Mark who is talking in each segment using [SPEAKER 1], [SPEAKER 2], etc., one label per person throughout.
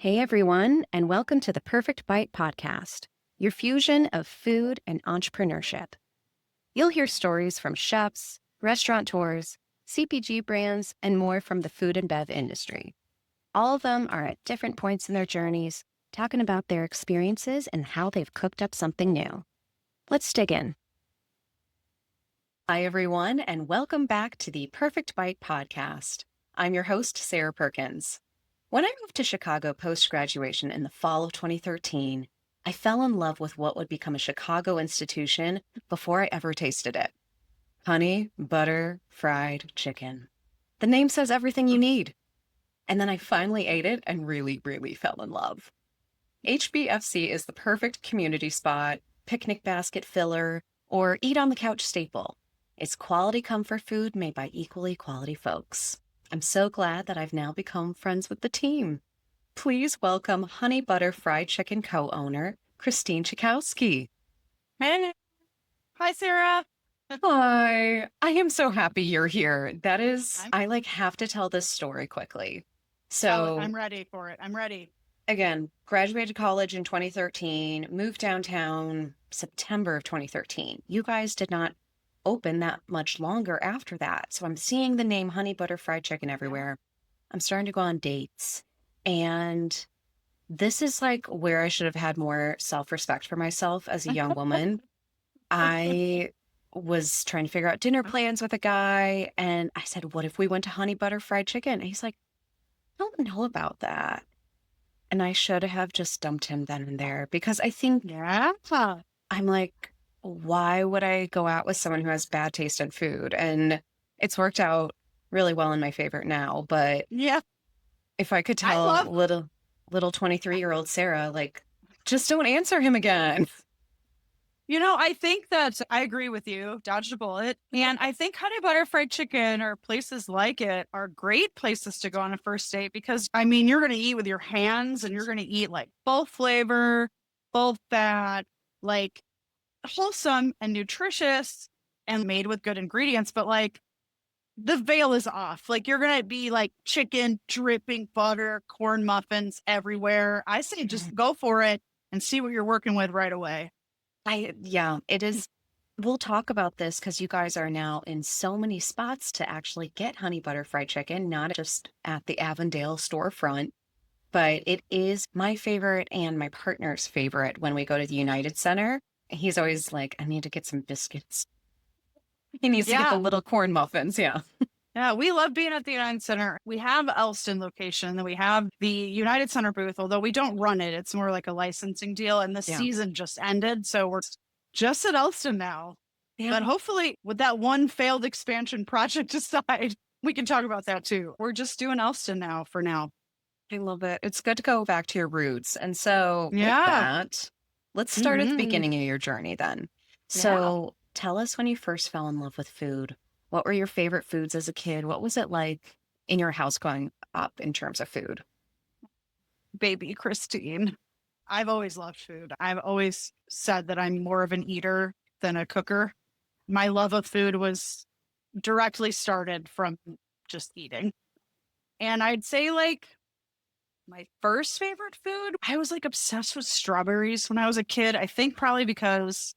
[SPEAKER 1] Hey everyone, and welcome to the Perfect Bite podcast, your fusion of food and entrepreneurship. You'll hear stories from chefs, restaurateurs, CPG brands, and more from the food and bev industry. All of them are at different points in their journeys, talking about their experiences and how they've cooked up something new. Let's dig in. Hi everyone, and welcome back to the Perfect Bite podcast. I'm your host, Sarah Perkins. When I moved to Chicago post-graduation in the fall of 2013, I fell in love with what would become a Chicago institution before I ever tasted it. Honey, butter, fried chicken. The name says everything you need. And then I finally ate it and really fell in love. HBFC is the perfect community spot, picnic basket filler, or eat on the couch staple. It's quality comfort food made by equally quality folks. I'm so glad that I've now become friends with the team. Please welcome Honey Butter Fried Chicken co-owner, Christine Cikowski.
[SPEAKER 2] Hey. Hi, Sarah.
[SPEAKER 1] Hi. I am so happy you're here. I have to tell this story quickly. So
[SPEAKER 2] I'm ready for it. I'm ready.
[SPEAKER 1] Again, graduated college in 2013, moved downtown September of 2013. You guys did not open that much longer after that. So I'm seeing the name Honey Butter Fried Chicken everywhere. I'm starting to go on dates. And this is like where I should have had more self-respect for myself as a young woman. I was trying to figure out dinner plans with a guy. And I said, what if we went to Honey Butter Fried Chicken? And he's like, I don't know about that. And I should have just dumped him then and there because I think I'm like, why would I go out with someone who has bad taste in food? And it's worked out really well in my favor now. But
[SPEAKER 2] yeah,
[SPEAKER 1] if I could tell little 23-year-old Sarah, like, just don't answer him again.
[SPEAKER 2] I think that I agree with you. Dodged a bullet. And I think Honey Butter Fried Chicken or places like it are great places to go on a first date because, you're going to eat with your hands and you're going to eat like full flavor, full fat, like wholesome and nutritious and made with good ingredients. But like the veil is off. Like you're going to be like chicken, dripping butter, corn muffins everywhere. I say just go for it and see what you're working with right away.
[SPEAKER 1] It is. We'll talk about this because you guys are now in so many spots to actually get Honey Butter Fried Chicken, not just at the Avondale storefront, but it is my favorite and my partner's favorite when we go to the United Center. He's always like, I need to get some biscuits. He needs to get the little corn muffins. Yeah.
[SPEAKER 2] Yeah, we love being at the United Center. We have Elston location, and we have the United Center booth, although we don't run it. It's more like a licensing deal, and the season just ended, so we're just at Elston now. Yeah. But hopefully, with that one failed expansion project aside, we can talk about that too. We're just doing Elston now for now.
[SPEAKER 1] I love it. It's good to go back to your roots. And so with that, let's start at the beginning of your journey then. So tell us when you first fell in love with food. What were your favorite foods as a kid? What was it like in your house growing up in terms of food?
[SPEAKER 2] Baby Christine. I've always loved food. I've always said that I'm more of an eater than a cooker. My love of food was directly started from just eating. And I'd say like my first favorite food, I was like obsessed with strawberries when I was a kid. I think probably because,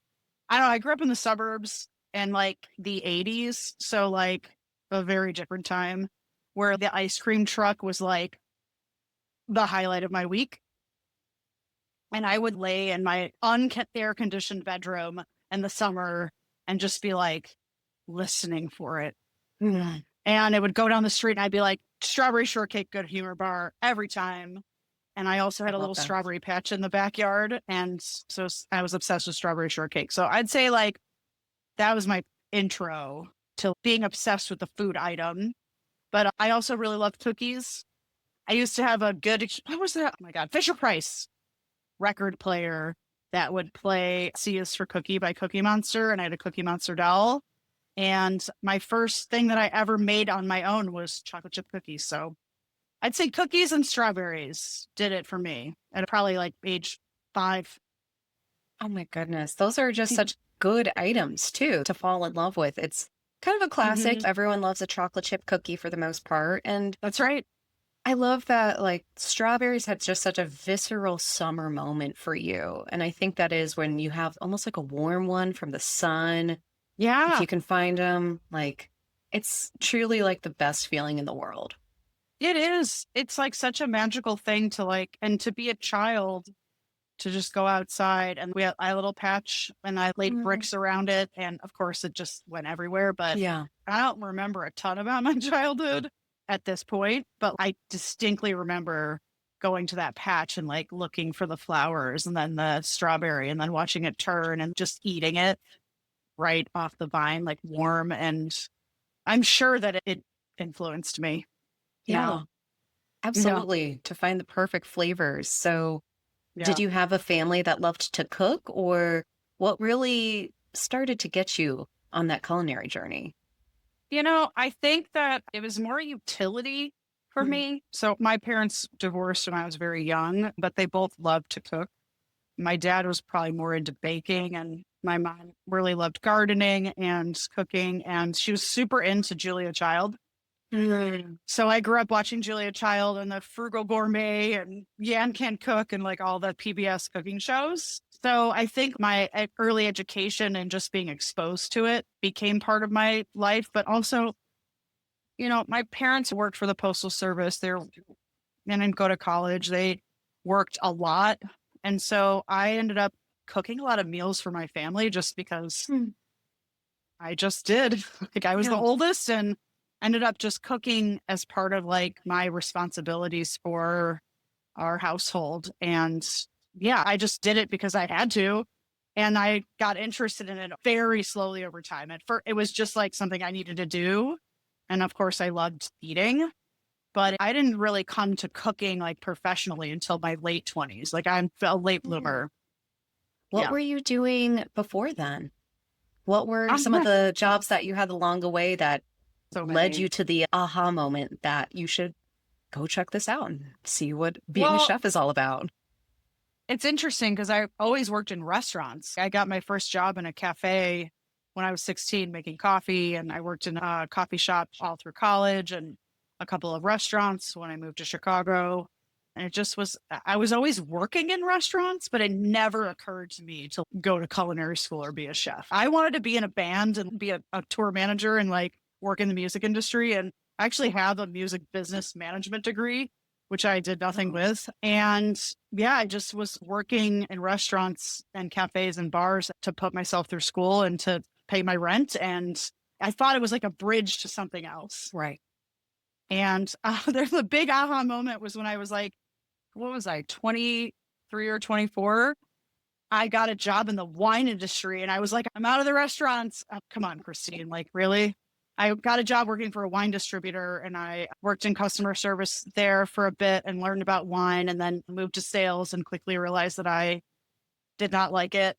[SPEAKER 2] I grew up in the suburbs in like the 80s. So like a very different time where the ice cream truck was like the highlight of my week. And I would lay in my air conditioned bedroom in the summer and just be like listening for it. Mm. And it would go down the street and I'd be like, strawberry shortcake, good humor bar every time. And I also had a little strawberry patch in the backyard. And so I was obsessed with strawberry shortcake. So I'd say like that was my intro to being obsessed with the food item. But I also really loved cookies. I used to have a good, what was that? Oh my God, Fisher-Price record player that would play C is for Cookie by Cookie Monster. And I had a Cookie Monster doll. And my first thing that I ever made on my own was chocolate chip cookies. So I'd say cookies and strawberries did it for me at probably like age 5.
[SPEAKER 1] Oh my goodness. Those are just such good items too to fall in love with. It's kind of a classic. Everyone loves a chocolate chip cookie for the most part. And
[SPEAKER 2] that's right.
[SPEAKER 1] I love that, like, strawberries had just such a visceral summer moment for you, and I think that is when you have almost like a warm one from the sun, if
[SPEAKER 2] Yeah,
[SPEAKER 1] you can find them, like, it's truly, like, the best feeling in the world.
[SPEAKER 2] it is. It's like such a magical thing to like, and to be a child to just go outside. And we had a little patch and I laid
[SPEAKER 1] Mhm.
[SPEAKER 2] bricks around it. And of course, it just went everywhere. But
[SPEAKER 1] Yeah.
[SPEAKER 2] I don't remember a ton about my childhood at this point, but I distinctly remember going to that patch and like looking for the flowers and then the strawberry and then watching it turn and just eating it right off the vine, like warm. And I'm sure that it influenced me.
[SPEAKER 1] Yeah,
[SPEAKER 2] Yeah. Yeah.
[SPEAKER 1] absolutely, to find the perfect flavors. So, did
[SPEAKER 2] Yeah.
[SPEAKER 1] you have a family that loved to cook, or what really started to get you on that culinary journey?
[SPEAKER 2] I think that it was more utility for
[SPEAKER 1] Mhm.
[SPEAKER 2] me. So my parents divorced when I was very young, but they both loved to cook. My dad was probably more into baking, and my mom really loved gardening and cooking, and she was super into Julia Child.
[SPEAKER 1] Mm.
[SPEAKER 2] So I grew up watching Julia Child and the Frugal Gourmet and Yan Can Cook and like all the PBS cooking shows. So I think my early education and just being exposed to it became part of my life. But also, my parents worked for the Postal Service. They're and didn't go to college. They worked a lot. And so I ended up cooking a lot of meals for my family just because
[SPEAKER 1] Mm.
[SPEAKER 2] I just did. Like I was the
[SPEAKER 1] Yeah.
[SPEAKER 2] oldest and ended up just cooking as part of like my responsibilities for our household. And yeah, I just did it because I had to. And I got interested in it very slowly over time. It was just like something I needed to do. And of course, I loved eating, but I didn't really come to cooking like professionally until my late 20s. Like I'm a late
[SPEAKER 1] Mm.
[SPEAKER 2] bloomer.
[SPEAKER 1] What
[SPEAKER 2] Yeah.
[SPEAKER 1] were you doing before then? What were some of the jobs that you had along the way that
[SPEAKER 2] So
[SPEAKER 1] led
[SPEAKER 2] many.
[SPEAKER 1] you to the aha moment that you should go check this out and see what being a
[SPEAKER 2] Well,
[SPEAKER 1] chef is all about?
[SPEAKER 2] it's interesting because I always worked in restaurants. I got my first job in a cafe when I was 16 making coffee, and I worked in a coffee shop all through college and a couple of restaurants when I moved to Chicago. And it just was, I was always working in restaurants, but it never occurred to me to go to culinary school or be a chef. I wanted to be in a band and be a tour manager and like work in the music industry. And I actually have a music business management degree, which I did nothing
[SPEAKER 1] Oh,
[SPEAKER 2] with. And yeah, I just was working in restaurants and cafes and bars to put myself through school and to pay my rent. And I thought it was like a bridge to something else.
[SPEAKER 1] right.
[SPEAKER 2] And there's a big aha moment was when I was like, what was I, 23 or 24? I got a job in the wine industry and I was like, I'm out of the restaurants. Come on, Christine. Like, really? I got a job working for a wine distributor and I worked in customer service there for a bit and learned about wine and then moved to sales and quickly realized that I did not like it.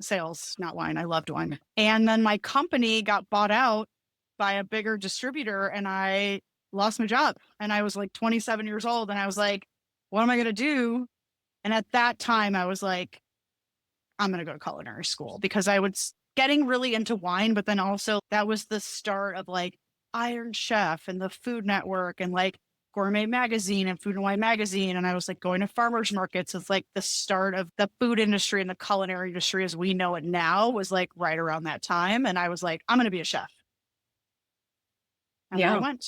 [SPEAKER 2] Sales, not wine. I loved wine. And then my company got bought out by a bigger distributor and I lost my job. And I was like 27 years old and I was like, what am I going to do? And at that time, I was like, I'm going to go to culinary school because I was getting really into wine, but then also that was the start of like Iron Chef and the Food Network and like Gourmet Magazine and Food and Wine Magazine. And I was like going to farmers markets. It's like the start of the food industry and the culinary industry as we know it now was like right around that time. And I was like, I'm going to be a chef. And then I
[SPEAKER 1] Yeah.
[SPEAKER 2] went.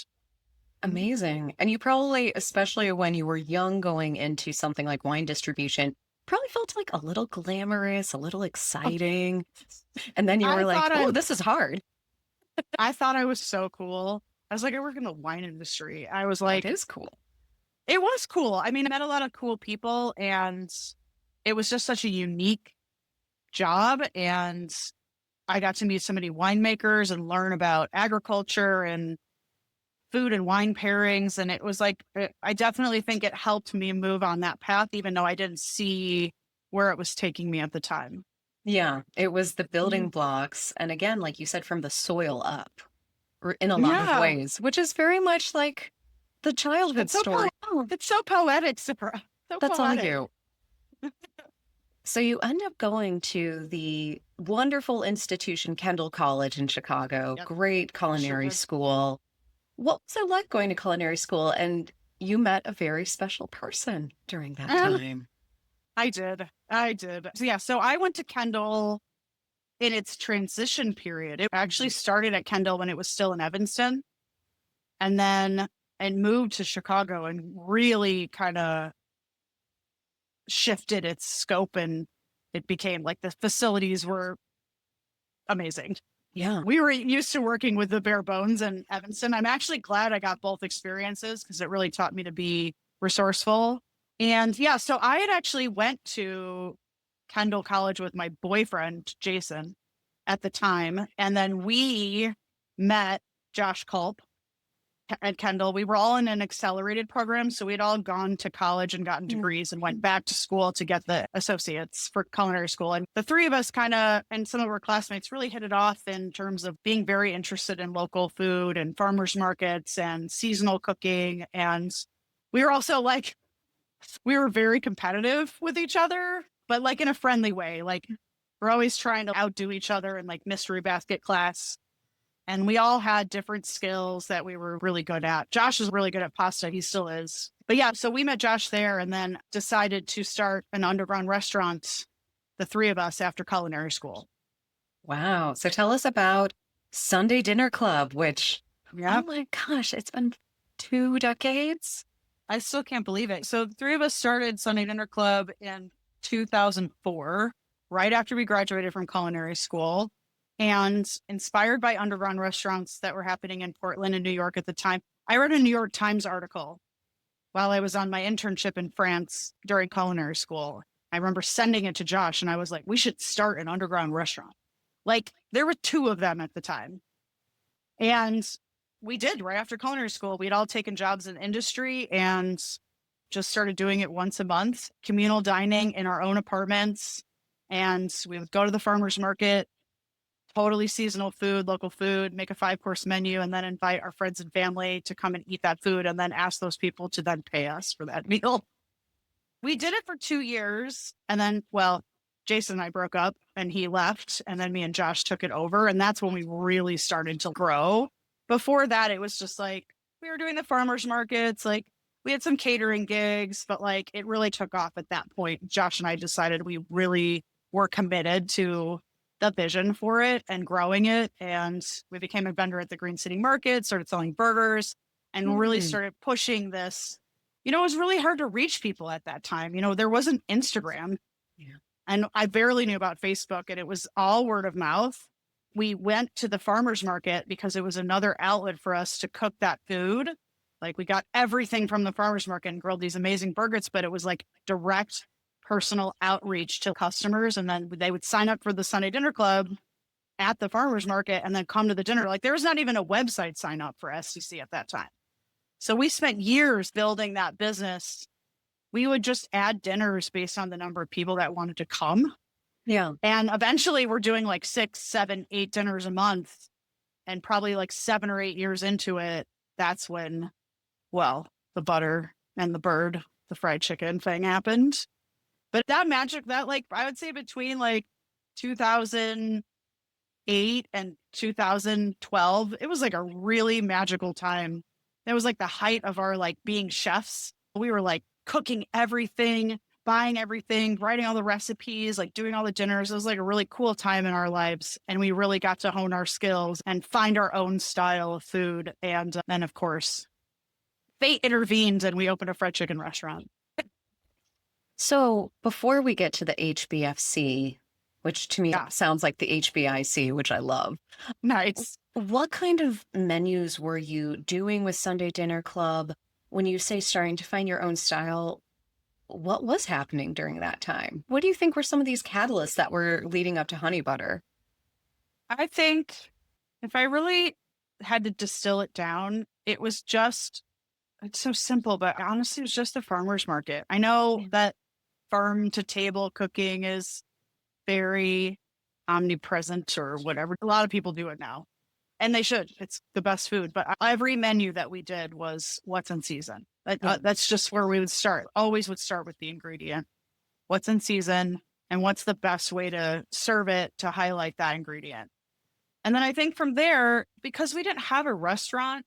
[SPEAKER 2] Mhm.
[SPEAKER 1] Amazing. And you probably, especially when you were young going into something like wine distribution, probably felt like a little glamorous, a little
[SPEAKER 2] Oh,
[SPEAKER 1] exciting. And then you
[SPEAKER 2] I
[SPEAKER 1] were like,
[SPEAKER 2] thought
[SPEAKER 1] oh,
[SPEAKER 2] I,
[SPEAKER 1] this is hard.
[SPEAKER 2] I thought I was so cool. I was like, I work in the wine industry. I was
[SPEAKER 1] That
[SPEAKER 2] like,
[SPEAKER 1] is cool.
[SPEAKER 2] it was cool. I mean, I met a lot of cool people and it was just such a unique job. And I got to meet so many winemakers and learn about agriculture and food and wine pairings. And it was like, I definitely think it helped me move on that path, even though I didn't see where it was taking me at the time.
[SPEAKER 1] Yeah. It was the building
[SPEAKER 2] Mhm.
[SPEAKER 1] blocks. And again, like you said, from the soil up in a lot of
[SPEAKER 2] Yeah.
[SPEAKER 1] ways, which is very much like the childhood
[SPEAKER 2] It's so,
[SPEAKER 1] story. Oh,
[SPEAKER 2] it's so poetic, Sarah. So
[SPEAKER 1] that's all
[SPEAKER 2] poetic.
[SPEAKER 1] you. So you end up going to the wonderful institution, Kendall College in Chicago,
[SPEAKER 2] Yep.
[SPEAKER 1] great
[SPEAKER 2] Sure
[SPEAKER 1] culinary
[SPEAKER 2] did.
[SPEAKER 1] school. What was it like going to culinary school? And you met a very special person during that
[SPEAKER 2] Um,
[SPEAKER 1] time.
[SPEAKER 2] I did. I did. So, yeah. So I went to Kendall in its transition period. It actually started at Kendall when it was still in Evanston, and then and moved to Chicago and really kind of shifted its scope, and it became like the facilities were amazing.
[SPEAKER 1] Yeah.
[SPEAKER 2] We were used to working with the bare bones in Evanston. I'm actually glad I got both experiences because it really taught me to be resourceful. And yeah, so I had actually went to Kendall College with my boyfriend, Jason, at the time. And then we met Josh Culp at Kendall. We were all in an accelerated program. So we'd all gone to college and gotten degrees and went back to school to get the associates for culinary school. And the three of us kind of, and some of our classmates really hit it off in terms of being very interested in local food and farmers markets and seasonal cooking. And we were also like, we were very competitive with each other, but like in a friendly way. Like we're always trying to outdo each other in like mystery basket class. And we all had different skills that we were really good at. Josh is really good at pasta. He still is. But yeah, so we met Josh there and then decided to start an underground restaurant, the three of us, after culinary school.
[SPEAKER 1] Wow. So tell us about Sunday Dinner Club, which, oh
[SPEAKER 2] Yeah.
[SPEAKER 1] my gosh, it's been 2 decades.
[SPEAKER 2] I still can't believe it. So the three of us started Sunday Dinner Club in 2004, right after we graduated from culinary school. And inspired by underground restaurants that were happening in Portland and New York at the time, I read a New York Times article while I was on my internship in France during culinary school. I remember sending it to Josh and I was like, we should start an underground restaurant. Like there were two of them at the time. And we did right after culinary school. We'd all taken jobs in industry and just started doing it once a month, communal dining in our own apartments. And we would go to the farmer's market, totally seasonal food, local food, make a 5-course menu, and then invite our friends and family to come and eat that food and then ask those people to then pay us for that meal. We did it for 2 years. And then, well, Jason and I broke up and he left. And then me and Josh took it over. And that's when we really started to grow. Before that, it was just like we were doing the farmers markets. Like we had some catering gigs, but like it really took off at that point. Josh and I decided we really were committed to the vision for it and growing it. And we became a vendor at the Green City Market, started selling burgers, and really
[SPEAKER 1] Hmm.
[SPEAKER 2] started pushing this. You know, it was really hard to reach people at that time. You know, there wasn't Instagram.
[SPEAKER 1] Yeah.
[SPEAKER 2] And I barely knew about Facebook, and it was all word of mouth. We went to the farmer's market because it was another outlet for us to cook that food. Like we got everything from the farmer's market and grilled these amazing burgers, but it was like direct personal outreach to customers. And then they would sign up for the Sunday Dinner Club at the farmer's market and then come to the dinner. Like there was not even a website sign up for SCC at that time. So we spent years building that business. We would just add dinners based on the number of people that wanted to come.
[SPEAKER 1] Yeah.
[SPEAKER 2] And eventually we're doing like 6, 7, 8 dinners a month. And probably like 7 or 8 years into it, that's when, well, the butter and the bird, the fried chicken thing happened. But that magic, that like, I would say between like 2008 and 2012, it was like a really magical time. It was like the height of our like being chefs. We were like cooking everything, buying everything, writing all the recipes, like doing all the dinners. It was like a really cool time in our lives. And we really got to hone our skills and find our own style of food. And then, of course, fate intervened and we opened a fried chicken restaurant.
[SPEAKER 1] So before we get to the HBFC, which to me
[SPEAKER 2] Yeah,
[SPEAKER 1] sounds like the HBIC, which I love,
[SPEAKER 2] nice.
[SPEAKER 1] what kind of menus were you doing with Sunday Dinner Club? When you say starting to find your own style, what was happening during that time? What do you think were some of these catalysts that were leading up to honey butter?
[SPEAKER 2] I think if I really had to distill it down, it was just, it's so simple, but honestly, it was just the farmer's market. I know that farm to table cooking is very omnipresent or whatever. A lot of people do it now and they should. It's the best food. But every menu that we did was what's in season.
[SPEAKER 1] Yeah.
[SPEAKER 2] That's just where we would start. Always would start with the ingredient, what's in season, and what's the best way to serve it to highlight that ingredient. And then I think from there, because we didn't have a restaurant,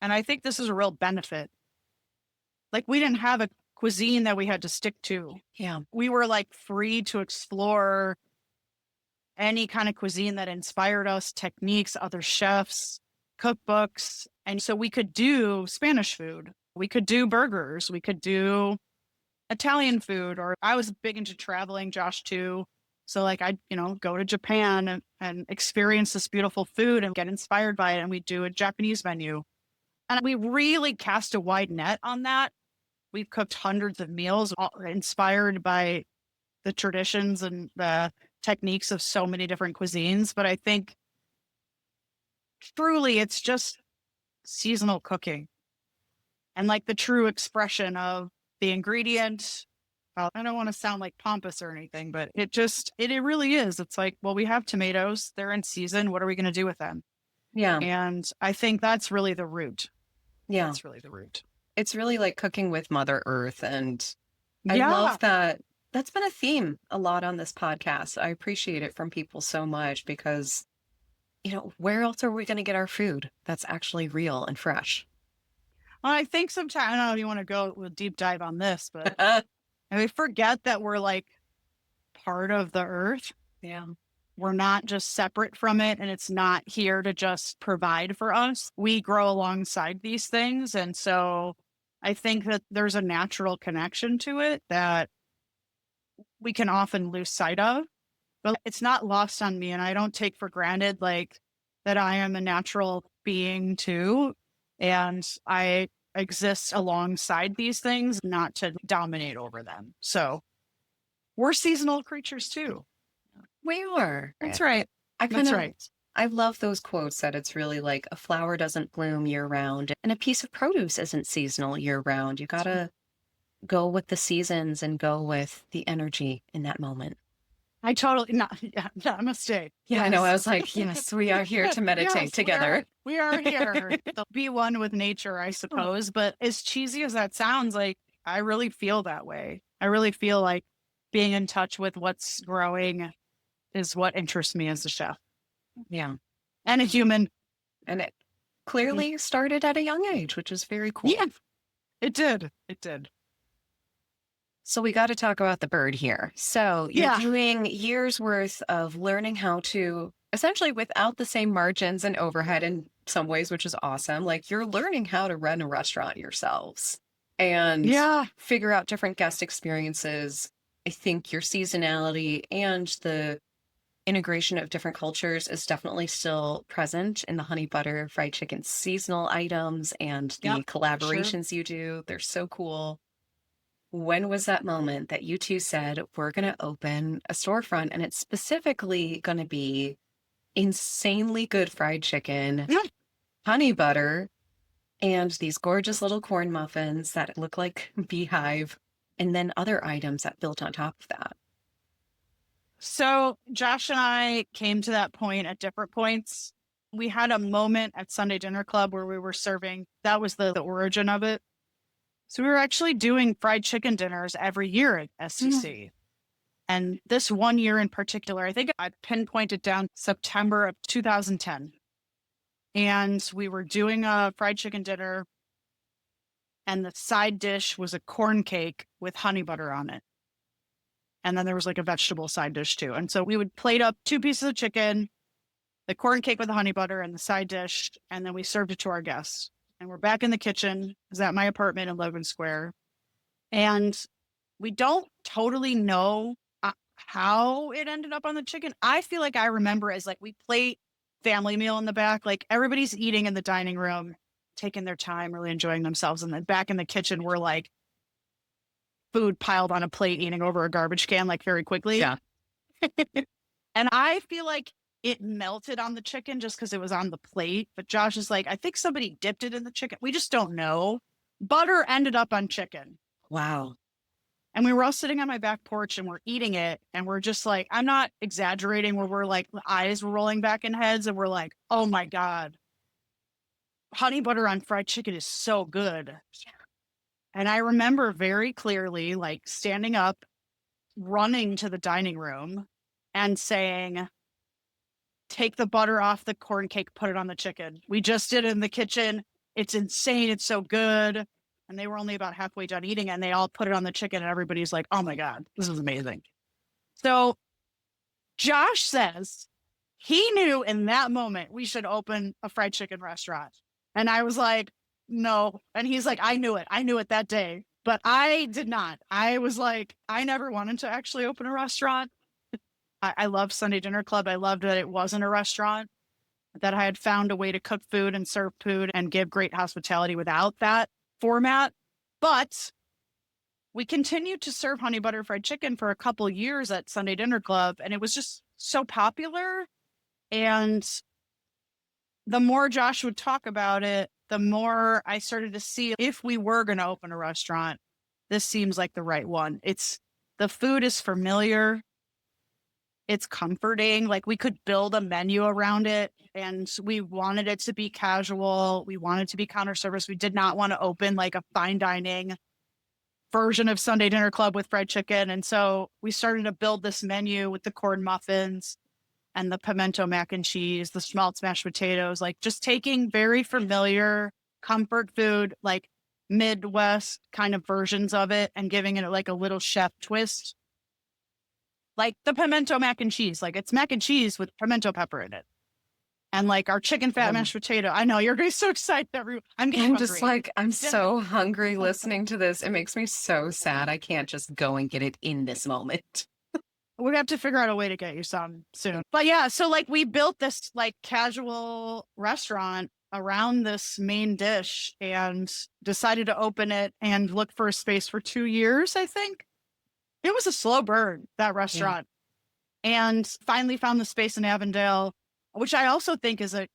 [SPEAKER 2] And I think this is a real benefit. Like, we didn't have a cuisine that we had to stick to.
[SPEAKER 1] Yeah.
[SPEAKER 2] We were like free to explore any kind of cuisine that inspired us, techniques, other chefs, cookbooks. And so we could do Spanish food. We could do burgers. We could do Italian food. Or I was big into traveling, Josh too. So like I'd, go to Japan and experience this beautiful food and get inspired by it. And we'd do a Japanese menu. And we really cast a wide net on that. We've cooked hundreds of meals all inspired by the traditions and the techniques of so many different cuisines. But I think truly it's just seasonal cooking and like the true expression of the ingredient. Well, I don't want to sound like pompous or anything, but it really is. It's like, well, we have tomatoes, they're in season. What are we going to do with them?
[SPEAKER 1] Yeah.
[SPEAKER 2] And I think that's really the root.
[SPEAKER 1] Yeah.
[SPEAKER 2] That's really the root.
[SPEAKER 1] It's really like cooking with Mother Earth. And I
[SPEAKER 2] Yeah.
[SPEAKER 1] love that. That's been a theme a lot on this podcast. I appreciate it from people so much because, where else are we going to get our food that's actually real and fresh?
[SPEAKER 2] Well, I think sometimes, I don't know if you want to go with a deep dive on this, but and we forget that we're like part of the earth.
[SPEAKER 1] Yeah.
[SPEAKER 2] We're not just separate from it, and it's not here to just provide for us. We grow alongside these things. And so I think that there's a natural connection to it that we can often lose sight of, but it's not lost on me. And I don't take for granted like that I am a natural being too. And I exist alongside these things, not to dominate over them. So we're seasonal creatures too.
[SPEAKER 1] We are.
[SPEAKER 2] That's right.
[SPEAKER 1] That's
[SPEAKER 2] right.
[SPEAKER 1] I love those quotes that it's really like a flower doesn't bloom year round and a piece of produce isn't seasonal year round. You got to go with the seasons and go with the energy in that moment.
[SPEAKER 2] I totally, namaste.
[SPEAKER 1] Yeah, I know. I was like, yes, we are here to meditate together.
[SPEAKER 2] We are here to be one with nature, I suppose. But as cheesy as that sounds, like, I really feel that way. I really feel like being in touch with what's growing is what interests me as a chef.
[SPEAKER 1] Yeah.
[SPEAKER 2] And a human.
[SPEAKER 1] And it clearly started at a young age, which is very cool.
[SPEAKER 2] Yeah, it did. It did.
[SPEAKER 1] So we got to talk about the bird here. So you're doing years worth of learning how to essentially without the same margins and overhead in some ways, which is awesome. Like you're learning how to run a restaurant yourselves and figure out different guest experiences. I think your seasonality and the integration of different cultures is definitely still present in the honey butter fried chicken seasonal items and the collaborations you do. They're so cool. When was that moment that you two said, we're going to open a storefront and it's specifically going to be insanely good fried chicken, honey butter, and these gorgeous little corn muffins that look like beehive, and then other items that built on top of that?
[SPEAKER 2] So Josh and I came to that point at different points. We had a moment at Sunday Dinner Club where we were serving. That was the origin of it. So we were actually doing fried chicken dinners every year at STC. And this one year in particular, I think I pinpointed down September of 2010. And we were doing a fried chicken dinner. And the side dish was a corn cake with honey butter on it. And then there was like a vegetable side dish too. And so we would plate up 2 pieces of chicken, the corn cake with the honey butter and the side dish. And then we served it to our guests. And we're back in the kitchen. It was at my apartment in Logan Square. And we don't totally know how it ended up on the chicken. I feel like I remember as like we plate family meal in the back, like everybody's eating in the dining room, taking their time, really enjoying themselves. And then back in the kitchen, we're like, food piled on a plate, eating over a garbage can, like very quickly.
[SPEAKER 1] Yeah.
[SPEAKER 2] And I feel like it melted on the chicken just because it was on the plate. But Josh is like, I think somebody dipped it in the chicken. We just don't know. Butter ended up on chicken.
[SPEAKER 1] Wow.
[SPEAKER 2] And we were all sitting on my back porch and we're eating it. And we're just like, I'm not exaggerating, where we're like, the eyes were rolling back in heads. And we're like, oh my God, honey butter on fried chicken is so good. Yeah. And I remember very clearly, like standing up, running to the dining room and saying, take the butter off the corn cake, put it on the chicken. We just did it in the kitchen. it's insane. It's so good. And they were only about halfway done eating it, and they all put it on the chicken, and everybody's like, oh my God, this is amazing. So Josh says he knew in that moment we should open a fried chicken restaurant. And I was like, no. And he's like, I knew it. I knew it that day. But I did not. I was like, I never wanted to actually open a restaurant. I love Sunday Dinner Club. I loved that it wasn't a restaurant, that I had found a way to cook food and serve food and give great hospitality without that format. But we continued to serve honey butter fried chicken for a couple years at Sunday Dinner Club, and it was just so popular. And the more Josh would talk about it, the more I started to see if we were going to open a restaurant, this seems like the right one. The food is familiar. It's comforting. Like, we could build a menu around it, and we wanted it to be casual. We wanted to be counter service. We did not want to open like a fine dining version of Sunday Dinner Club with fried chicken. And so we started to build this menu with the corn muffins and the pimento mac and cheese, the schmaltz mashed potatoes, like just taking very familiar comfort food, like Midwest kind of versions of it, and giving it like a little chef twist. Like the pimento mac and cheese, like it's mac and cheese with pimento pepper in it. And like our chicken fat mashed potato. I know you're going to be so excited. I'm
[SPEAKER 1] just like, I'm so hungry listening to this. It makes me so sad. I can't just go and get it in this moment.
[SPEAKER 2] We're gonna have to figure out a way to get you some soon. But yeah, so like we built this like casual restaurant around this main dish and decided to open it and look for a space for 2 years, I think. It was a slow burn, that restaurant. Yeah. And finally found the space in Avondale, which I also think is a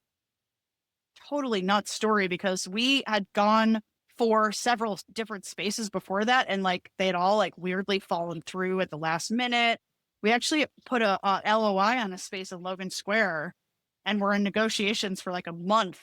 [SPEAKER 2] totally nuts story, because we had gone for several different spaces before that, and like they had all like weirdly fallen through at the last minute. We actually put a LOI on a space in Logan Square, and we're in negotiations for like a month.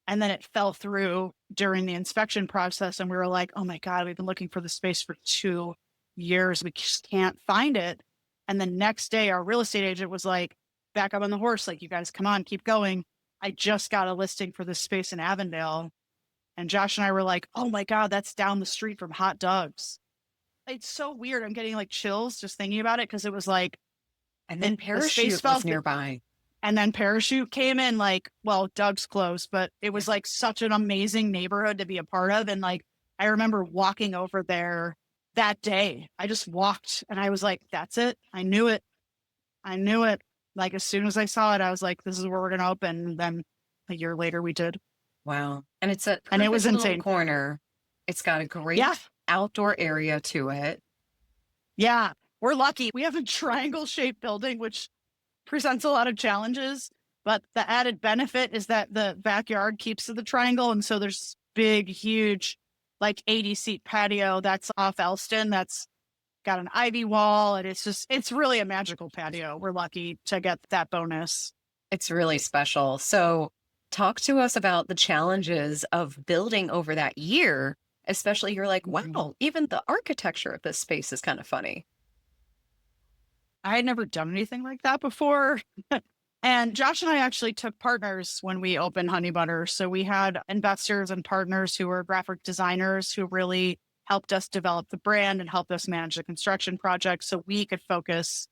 [SPEAKER 2] And then it fell through during the inspection process. And we were like, oh my God, we've been looking for the space for 2 years. We just can't find it. And the next day, our real estate agent was like, back up on the horse. Like, you guys, come on, keep going. I just got a listing for this space in Avondale. And Josh and I were like, oh my God, that's down the street from Hot Doug's. It's so weird. I'm getting like chills just thinking about it, because it was like,
[SPEAKER 1] and then Parachute was nearby.
[SPEAKER 2] And then Parachute came in, like, well, Doug's closed, but it was like such an amazing neighborhood to be a part of. And like, I remember walking over there that day. I just walked and I was like, that's it. I knew it. I knew it. Like, as soon as I saw it, I was like, this is where we're going to open. And then a year later we did.
[SPEAKER 1] Wow. And it's a
[SPEAKER 2] and it was insane
[SPEAKER 1] corner. It's got a great outdoor area to it.
[SPEAKER 2] Yeah. We're lucky. We have a triangle shaped building, which presents a lot of challenges, but the added benefit is that the backyard keeps to the triangle. And so there's big, huge, like 80-seat patio that's off Elston. That's got an ivy wall. And it's really a magical patio. We're lucky to get that bonus.
[SPEAKER 1] It's really special. So talk to us about the challenges of building over that year, especially you're like, wow, even the architecture of this space is kind of funny.
[SPEAKER 2] I had never done anything like that before. And Josh and I actually took partners when we opened Honey Butter. So we had investors and partners who were graphic designers who really helped us develop the brand and helped us manage the construction project so we could focus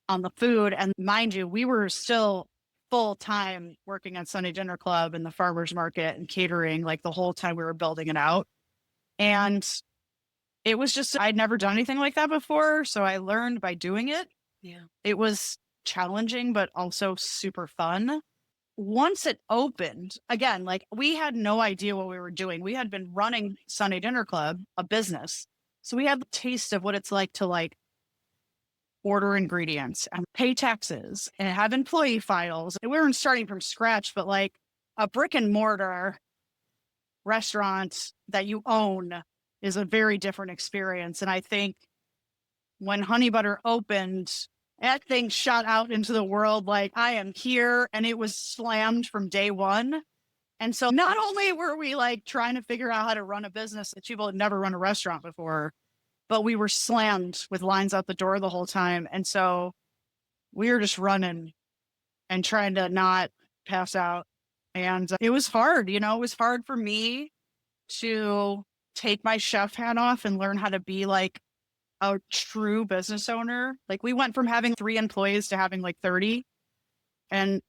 [SPEAKER 2] on the food. And mind you, we were still full time working at Sunday Dinner Club and the farmers market and catering, like the whole time we were building it out. And it was just, I'd never done anything like that before. So I learned by doing it.
[SPEAKER 1] Yeah.
[SPEAKER 2] It was challenging, but also super fun. Once it opened, again, like we had no idea what we were doing. We had been running Sunday Dinner Club, a business. So we had the taste of what it's like to like order ingredients and pay taxes and have employee files. And we weren't starting from scratch, but like a brick and mortar restaurant that you own is a very different experience. And I think when Honey Butter opened, that thing shot out into the world like, I am here, and it was slammed from day one. And so not only were we like trying to figure out how to run a business that people had never run a restaurant before, but we were slammed with lines out the door the whole time. And so we were just running and trying to not pass out And it was hard, it was hard for me to take my chef hat off and learn how to be like a true business owner. Like we went from having 3 employees to having like 30. And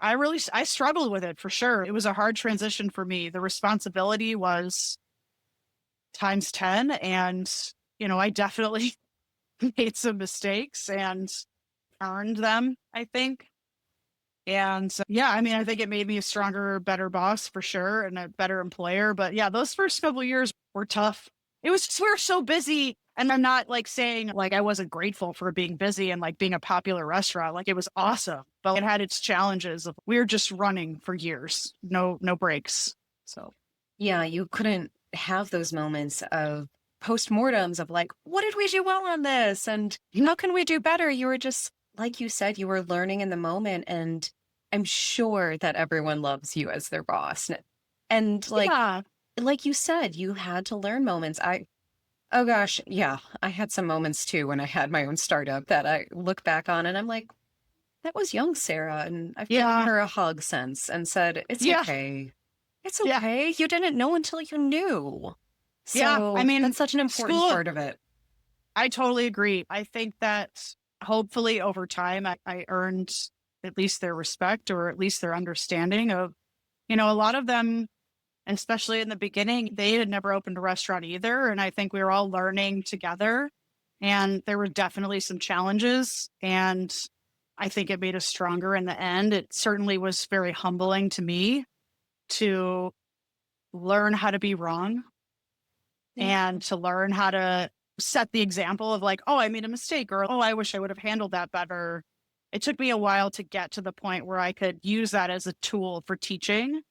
[SPEAKER 2] I struggled with it for sure. It was a hard transition for me. The responsibility was times 10. And, I definitely made some mistakes and earned them, I think. And yeah, I mean, I think it made me a stronger, better boss for sure and a better employer. But yeah, those first couple of years were tough. It was just, we were so busy. And I'm not like saying like I wasn't grateful for being busy and like being a popular restaurant. Like it was awesome, but it had its challenges of we were just running for years, no breaks. So
[SPEAKER 1] Yeah, you couldn't have those moments of postmortems of like, what did we do well on this? And how can we do better? You were just, like you said, you were learning in the moment. And I'm sure that everyone loves you as their boss. And
[SPEAKER 2] yeah,
[SPEAKER 1] like you said, you had to learn moments. Oh gosh, yeah, I had some moments too when I had my own startup that I look back on and I'm like, that was young Sarah. And I've given
[SPEAKER 2] yeah,
[SPEAKER 1] her a hug since and said, it's
[SPEAKER 2] yeah,
[SPEAKER 1] okay. It's
[SPEAKER 2] yeah,
[SPEAKER 1] okay. You didn't know until you knew.
[SPEAKER 2] yeah. I
[SPEAKER 1] So
[SPEAKER 2] mean,
[SPEAKER 1] that's such an important
[SPEAKER 2] school,
[SPEAKER 1] part of it.
[SPEAKER 2] I totally agree. I think that hopefully over time, I earned at least their respect or at least their understanding of, a lot of them, especially in the beginning, they had never opened a restaurant either. And I think we were all learning together. And there were definitely some challenges. And I think it made us stronger in the end. It certainly was very humbling to me to learn how to be wrong
[SPEAKER 1] Yeah.
[SPEAKER 2] and to learn how to set the example of like, oh, I made a mistake or, oh, I wish I would have handled that better. It took me a while to get to the point where I could use that as a tool for teaching.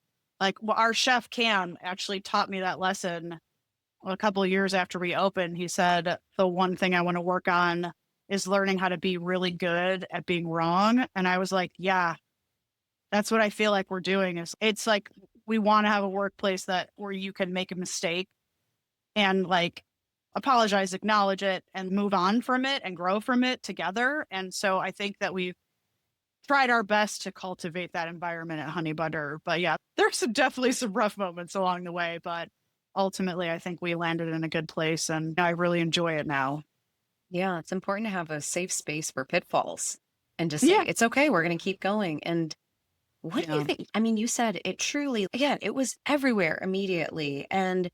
[SPEAKER 2] Like well, our chef Cam actually taught me that lesson a couple of years after we opened. He said, the one thing I want to work on is learning how to be really good at being wrong. And I was like, yeah, that's what I feel like we're doing is it's like we want to have a workplace that where you can make a mistake and like apologize, acknowledge it and move on from it and grow from it together. And so I think that we've tried our best to cultivate that environment at Honey Butter. But yeah, there's definitely some rough moments along the way, but ultimately I think we landed in a good place and I really enjoy it now.
[SPEAKER 1] Yeah, it's important to have a safe space for pitfalls and just say,
[SPEAKER 2] Yeah.
[SPEAKER 1] it's okay, we're going to keep going. And what do you
[SPEAKER 2] Yeah.
[SPEAKER 1] think? I mean, you said it truly, again, it was everywhere immediately. And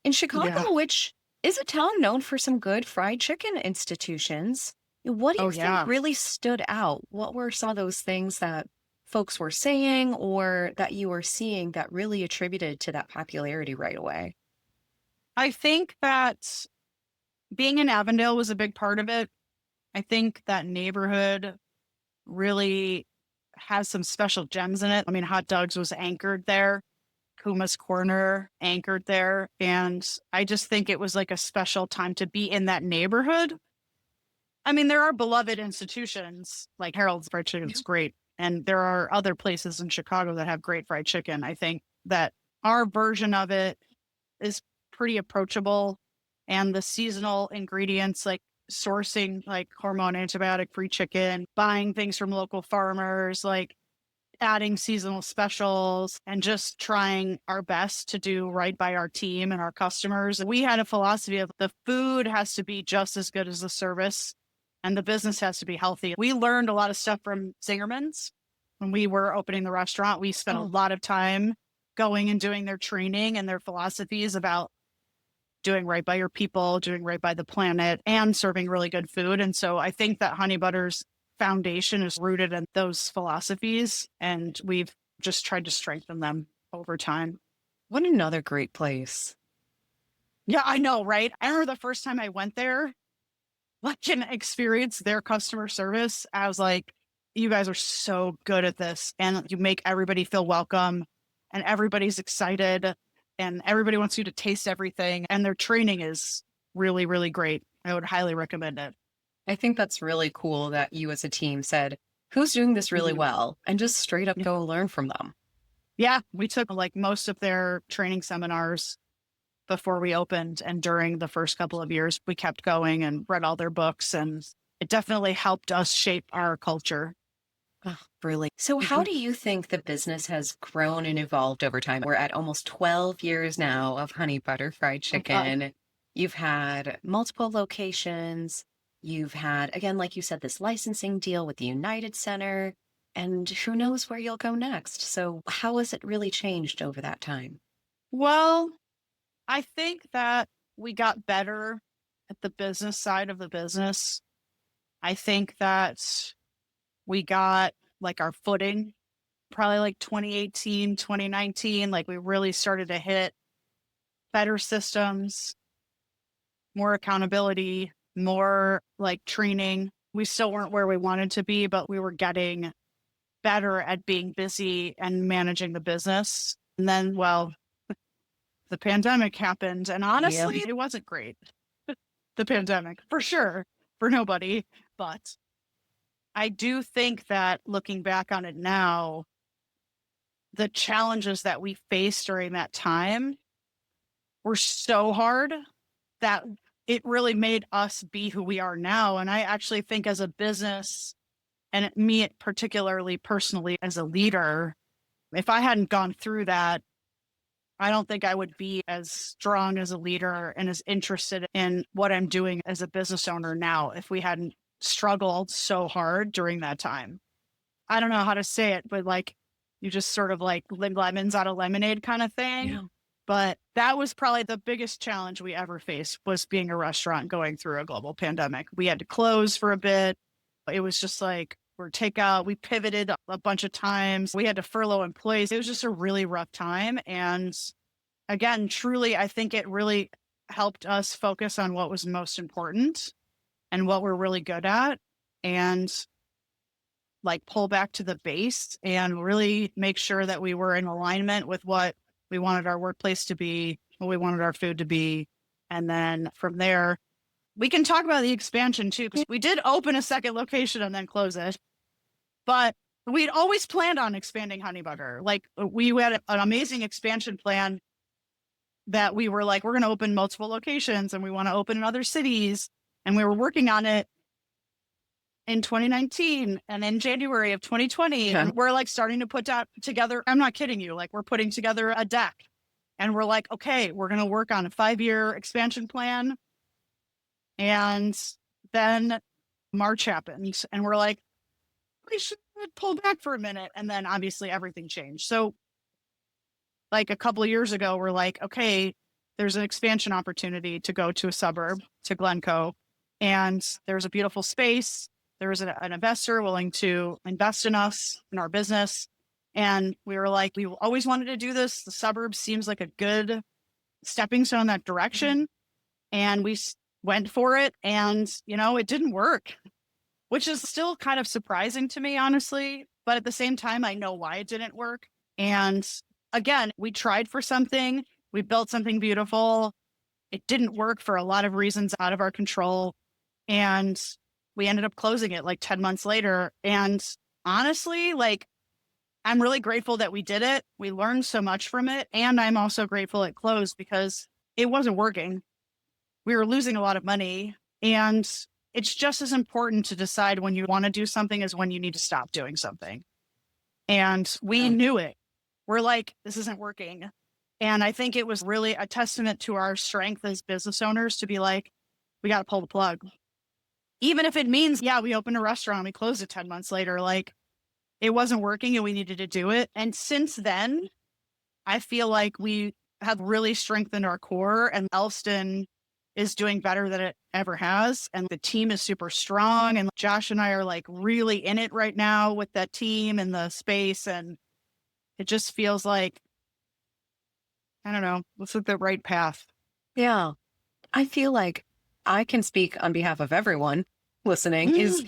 [SPEAKER 1] in
[SPEAKER 2] Yeah.
[SPEAKER 1] Chicago, which is a town known for some good fried chicken institutions, what do
[SPEAKER 2] Oh
[SPEAKER 1] you think
[SPEAKER 2] yeah.
[SPEAKER 1] really stood out? What were some of those things that folks were saying or that you were seeing that really attributed to that popularity right away?
[SPEAKER 2] I think that being in Avondale was a big part of it. I think that neighborhood really has some special gems in it. I mean, Hot Dogs was anchored there, Kuma's Corner anchored there. And I just think it was like a special time to be in that neighborhood. I mean, there are beloved institutions like Harold's Fried Chicken is great. And there are other places in Chicago that have great fried chicken. I think that our version of it is pretty approachable. And the seasonal ingredients like sourcing like hormone antibiotic free chicken, buying things from local farmers, like adding seasonal specials and just trying our best to do right by our team and our customers. We had a philosophy of the food has to be just as good as the service and the business has to be healthy. We learned a lot of stuff from Zingerman's when we were opening the restaurant. We spent a
[SPEAKER 1] Oh,
[SPEAKER 2] lot of time going and doing their training and their philosophies about doing right by your people, doing right by the planet, and serving really good food. And so I think that Honey Butter's foundation is rooted in those philosophies, and we've just tried to strengthen them over time.
[SPEAKER 1] what another great place.
[SPEAKER 2] Yeah, I know, right? I remember the first time I went there, like and experienced their customer service. I was like, you guys are so good at this, and you make everybody feel welcome, and everybody's excited, and everybody wants you to taste everything. And their training is really, really great. I would highly recommend it.
[SPEAKER 1] I think that's really cool that you as a team said, who's doing this really
[SPEAKER 2] Mhm.
[SPEAKER 1] well? And just straight up go learn from them.
[SPEAKER 2] Yeah, we took like most of their training seminars before we opened. And during the first couple of years, we kept going and read all their books. And it definitely helped us shape our culture.
[SPEAKER 1] Oh, really. So, how
[SPEAKER 2] Mhm.
[SPEAKER 1] do you think the business has grown and evolved over time? We're at almost 12 years now of honey butter fried
[SPEAKER 2] Oh God.
[SPEAKER 1] chicken. You've had multiple locations. You've had, again, like you said, this licensing deal with the United Center. And who knows where you'll go next. So, how has it really changed over that time?
[SPEAKER 2] Well, I think that we got better at the business side of the business. I think that we got like our footing probably like 2018, 2019. Like we really started to hit better systems, more accountability, more like training. We still weren't where we wanted to be, but we were getting better at being busy and managing the business. And then, well, the pandemic happened. And
[SPEAKER 1] Yep.
[SPEAKER 2] honestly, it wasn't great. The pandemic, for sure, for nobody. But I do think that looking back on it now, the challenges that we faced during that time were so hard that it really made us be who we are now. And I actually think as a business and me particularly personally as a leader, if I hadn't gone through that, I don't think I would be as strong as a leader and as interested in what I'm doing as a business owner now if we hadn't struggled so hard during that time. I don't know how to say it, but like you just sort of like lemons out of lemonade kind of thing.
[SPEAKER 1] Yeah.
[SPEAKER 2] But that was probably the biggest challenge we ever faced was being a restaurant going through a global pandemic. We had to close for a bit. It was just like we're takeout. We pivoted a bunch of times. We had to furlough employees. It was just a really rough time. And again, truly, I think it really helped us focus on what was most important and what we're really good at and like pull back to the base and really make sure that we were in alignment with what we wanted our workplace to be, what we wanted our food to be. And then from there, we can talk about the expansion too, because we did open a second location and then close it. But we'd always planned on expanding Honey Butter. Like we had an amazing expansion plan that we were like, we're going to open multiple locations and we want to open in other cities. And we were working on it in 2019 and in January of 2020.
[SPEAKER 1] Yeah.
[SPEAKER 2] And we're like starting to put together, I'm not kidding you, like we're putting together a deck and we're like, okay, we're going to work on a 5-year expansion plan. And then March happens and we're like, we should pull back for a minute. And then obviously everything changed. So like a couple of years ago, we're like, okay, there's an expansion opportunity to go to a suburb, to Glencoe. And there's a beautiful space. There was an investor willing to invest in us, in our business. And we were like, we always wanted to do this. The suburbs seems like a good stepping stone in that direction. And we went for it. And, you know, it didn't work, which is still kind of surprising to me, honestly. But at the same time, I know why it didn't work. And again, we tried for something. We built something beautiful. It didn't work for a lot of reasons out of our control. And we ended up closing it like 10 months later. And honestly, like, I'm really grateful that we did it. We learned so much from it. And I'm also grateful it closed because it wasn't working. We were losing a lot of money. And it's just as important to decide when you want to do something as when you need to stop doing something. And we knew it. We're like, this isn't working. And I think it was really a testament to our strength as business owners to be like, we got to pull the plug. Even if it means, yeah, we opened a restaurant, we closed it 10 months later, like it wasn't working and we needed to do it. And since then, I feel like we have really strengthened our core and Elston is doing better than it ever has. And the team is super strong. And Josh and I are like really in it right now with that team and the space. And it just feels like, I don't know, this is the right path.
[SPEAKER 1] Yeah. I feel like I can speak on behalf of everyone listening is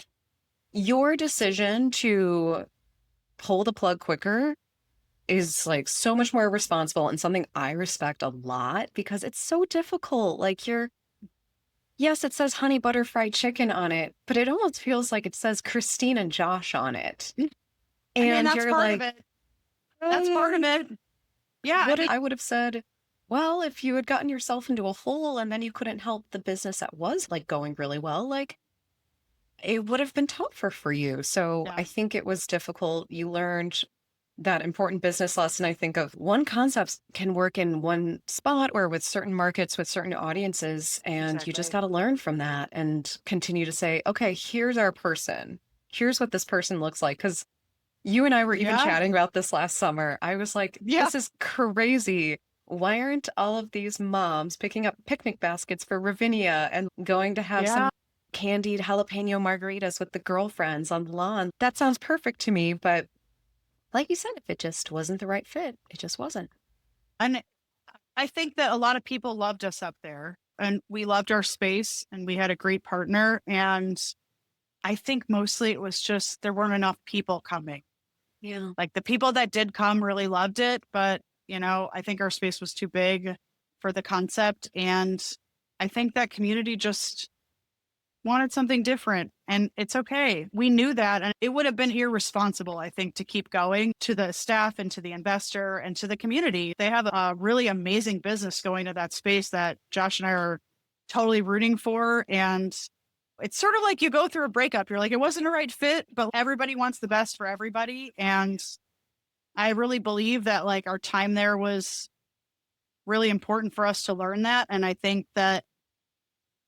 [SPEAKER 1] your decision to pull the plug quicker is like so much more responsible and something I respect a lot because it's so difficult. Like yes, it says honey butter fried chicken on it, but it almost feels like it says Christine and Josh on it.
[SPEAKER 2] I mean,
[SPEAKER 1] And
[SPEAKER 2] that's
[SPEAKER 1] you're
[SPEAKER 2] part
[SPEAKER 1] like,
[SPEAKER 2] of it. That's part of it. Yeah.
[SPEAKER 1] I would have said, well, if you had gotten yourself into a hole and then you couldn't help the business that was like going really well, like it would have been tougher for you. So I
[SPEAKER 2] Yeah,
[SPEAKER 1] think it was difficult. You learned that important business lesson. I think of one concept can work in one spot or with certain markets, with certain audiences. And you just
[SPEAKER 2] exactly.
[SPEAKER 1] got to learn from that and continue to say, okay, here's our person. Here's what this person looks like. Because you and I were even
[SPEAKER 2] Yeah,
[SPEAKER 1] chatting about this last summer. I was like,
[SPEAKER 2] yeah,
[SPEAKER 1] this is crazy. Why aren't all of these moms picking up picnic baskets for Ravinia and going to have
[SPEAKER 2] yeah.
[SPEAKER 1] some candied jalapeno margaritas with the girlfriends on the lawn? That sounds perfect to me. But like you said, if it just wasn't the right fit, it just wasn't.
[SPEAKER 2] And I think that a lot of people loved us up there and we loved our space and we had a great partner. And I think mostly it was just there weren't enough people coming.
[SPEAKER 1] Yeah.
[SPEAKER 2] Like the people that did come really loved it, but I think our space was too big for the concept. And I think that community just wanted something different. And it's okay. We knew that. And it would have been irresponsible, I think, to keep going to the staff and to the investor and to the community. They have a really amazing business going to that space that Josh and I are totally rooting for. And it's sort of like you go through a breakup. You're like, it wasn't a right fit, but everybody wants the best for everybody. And I really believe that like our time there was really important for us to learn that. And I think that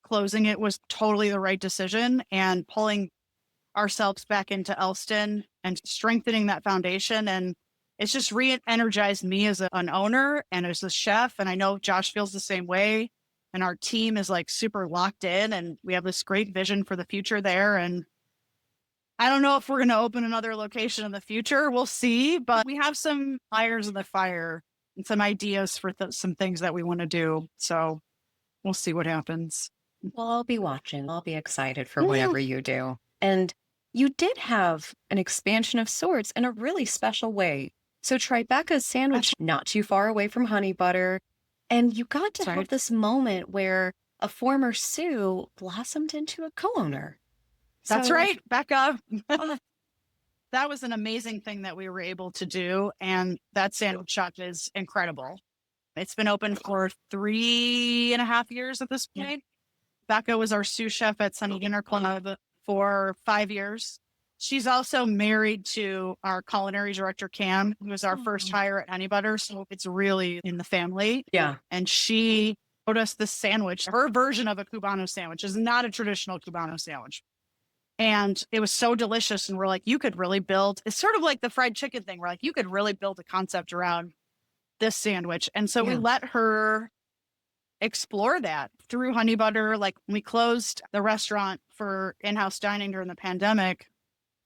[SPEAKER 2] closing it was totally the right decision and pulling ourselves back into Elston and strengthening that foundation. And it's just re-energized me as an owner and as a chef. And I know Josh feels the same way. And our team is like super locked in and we have this great vision for the future there. And I don't know if we're going to open another location in the future. We'll see, but we have some irons in the fire and some ideas for some things that we want to do. So we'll see what happens.
[SPEAKER 1] Well, I'll be watching. I'll be excited for
[SPEAKER 2] Yeah.
[SPEAKER 1] whatever you do. And you did have an expansion of sorts in a really special way. So Tribeca's
[SPEAKER 2] That's
[SPEAKER 1] sandwich not too far away from Honey Butter, and you got to
[SPEAKER 2] right.
[SPEAKER 1] have this moment where a former Sue blossomed into a co-owner.
[SPEAKER 2] That's
[SPEAKER 1] So,
[SPEAKER 2] right, Becca.
[SPEAKER 1] uh,
[SPEAKER 2] That was an amazing thing that we were able to do. And that sandwich shop is incredible. It's been open for 3.5 years at this point. Becca was our sous chef at Sunny Dinner Club for 5 years. She's also married to our culinary director, Cam, who was our first hire at Honey Butter. So it's really in the family.
[SPEAKER 1] yeah.
[SPEAKER 2] And she showed us the sandwich. Her version of a Cubano sandwich is not a traditional Cubano sandwich. And it was so delicious. And we're like, you could really build, it's sort of like the fried chicken thing. We're like, you could really build a concept around this sandwich. And so we
[SPEAKER 1] Yeah.
[SPEAKER 2] let her explore that through Honey Butter. Like we closed the restaurant for in-house dining during the pandemic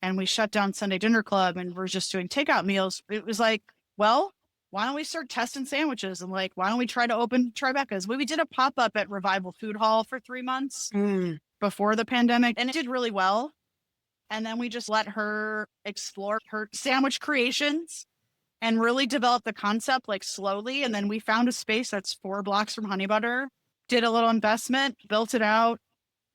[SPEAKER 2] and we shut down Sunday Dinner Club and we're just doing takeout meals. It was like, well, why don't we start testing sandwiches? And like, why don't we try to open Tribeca's? We did a pop-up at Revival Food Hall for 3 months
[SPEAKER 1] Mm.
[SPEAKER 2] before the pandemic and it did really well. And then we just let her explore her sandwich creations and really develop the concept like slowly. And then we found a space that's 4 blocks from Honey Butter, did a little investment, built it out,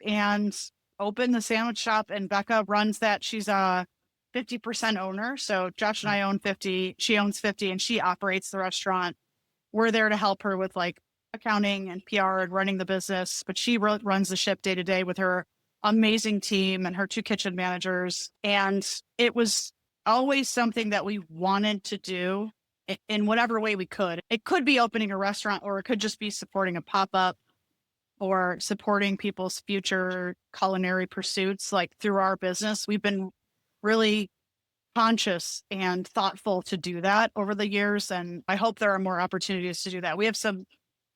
[SPEAKER 2] and opened the sandwich shop. And Becca runs that. She's a 50% owner. So Josh and I own 50, she owns 50, and she operates the restaurant. We're there to help her with like accounting and PR and running the business, but she runs the ship day to day with her amazing team and her 2 kitchen managers. And it was always something that we wanted to do in whatever way we could. It could be opening a restaurant, or it could just be supporting a pop up or supporting people's future culinary pursuits. Like through our business, we've been really conscious and thoughtful to do that over the years. And I hope there are more opportunities to do that. We have some